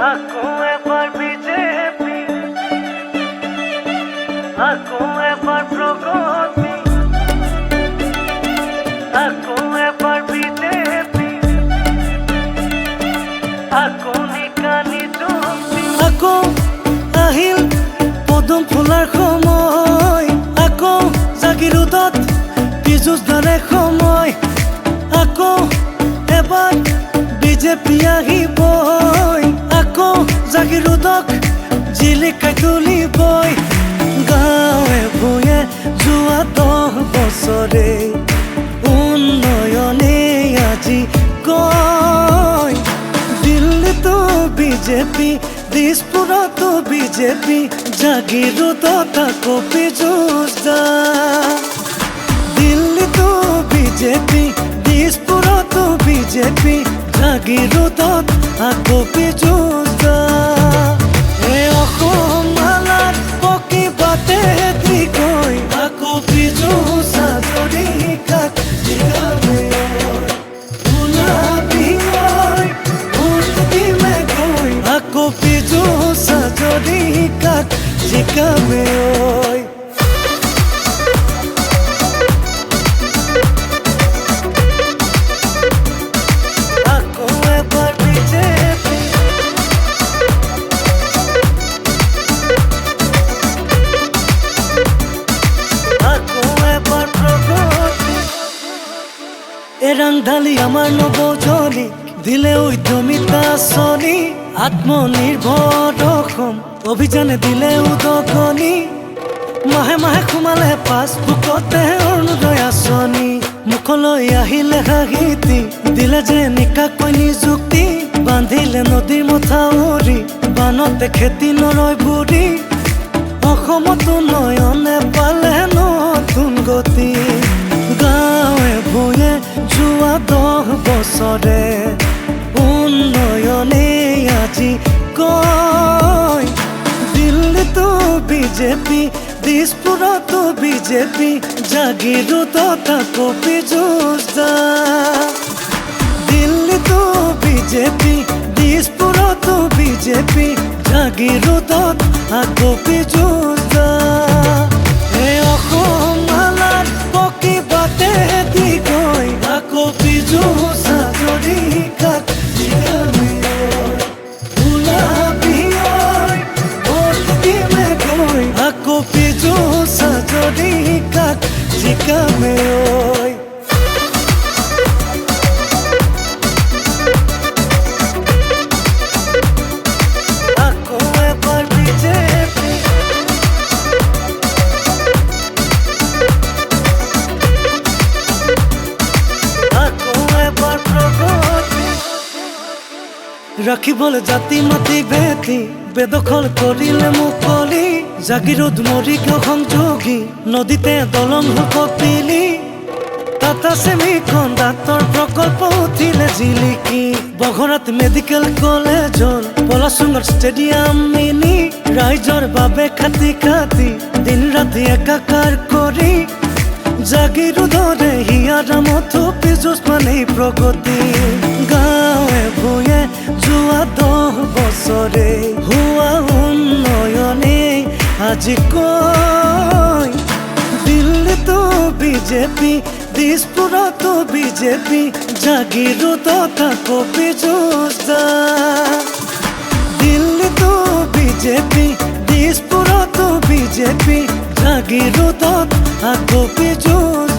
আকৌ এবাৰ বিজেপি, আকৌ এবাৰ প্ৰগতি, আকৌ এবাৰ বিজেপি, আকৌ নিকানি জুতি। আকৌ আহিল পদুম ফুলাৰ সময়, আকৌ জাগিৰোডত পীযুষদাৰে সময়, আকৌ এবাৰ বিজেপি আহিবই, আকৌ জাগিৰোডক জিলিকাই তুলিবই। গাঁৱে ভূঞে যোৱা 10 বছৰে উন্নয়নে আজি কয়। দিল্লীতো বিজেপি, দিছপুৰতো বিজেপি, জাগিৰোডত আকৌ পীযুষদা। দিল্লীতো বিজেপি, দিছপুৰতো বিজেপি, জাগিৰোডত আকৌ পীযুষদা। এই অসম মালাত পকি বাটে দিগৈ, আকৌ পীযুষ হাজৰিকাক জিকামে ওলাবি ঐ ভোট দিমে গৈ, আকৌ পীযুষ হাজৰিকাক জিকামে ঐ। এৰাংঢালি আমাৰ নৱজনী দিলে উদ্যমিতা আঁচনি, আত্মনিৰ্ভৰ অসম অভিযানে দিলে উদগনি। মাহে মাহে সোমালে পাছবুকতে অৰুণোদয় আঁচনি, মুখলৈ আহিলে হাঁহিতি দিলে যে নিকাকৈ নিযুক্তি। বান্ধিলে নদীৰ মথাউৰি, বানতে খেতি নৰয় বুৰি, অসমত উন্নয়নে পালে নতুন গতি। গাঁৱে ভূঞে যোৱা 10 বছৰে উন্নয়নে আজি কয়। দিল্লীতো বিজেপি, দিছপুৰতো বিজেপি, জাগিৰোডত আকৌ পীযুষদা। দিল্লীতো বিজেপি, দিছপুৰতো বিজেপি, জাগিৰোডত আকৌ পীযুষদা। এই অসম মালাত পকি বাটে দিগৈ, আকৌ পীযুষ হাজৰিকাক জিকামে ওলাবি ঐ ভোট দিমে গৈ, আকৌ পীযুষ হাজৰিকাক জিকামে ঐ। ৰাখিবলৈ জাতি মাতি ভেটি বেদখল কৰিলে মুকলি, জাগিৰোড মৰিগাঁও সংযোগী নদীতে দলং হ'ল কপিলি। টাটা চেমিকন দাঁতৰ প্ৰকল্প উঠিলে জিলিকি, বঘৰাত মেডিকেল কলেজ হ'ল, পলাচুঙৰ ষ্টেডিয়াম মিনি। ৰাইজৰ বাবে খাটি খাটি দিন ৰাতি একাকাৰ কৰি, জাগিৰোডৰে হিয়াৰামতো পীযুষ মানেই প্ৰগতি। গাঁৱে ভূঞে যোৱা 10 বছৰে হোৱা উন্নয়নে আজি কয়। দিল্লীতো বিজেপি, দিছপুৰতো বিজেপি, জাগিৰোডত আকৌ পীযুষদা। দিল্লীতো বিজেপি, দিছপুৰতো বিজেপি, জাগিৰোডত আকৌ পীযুষ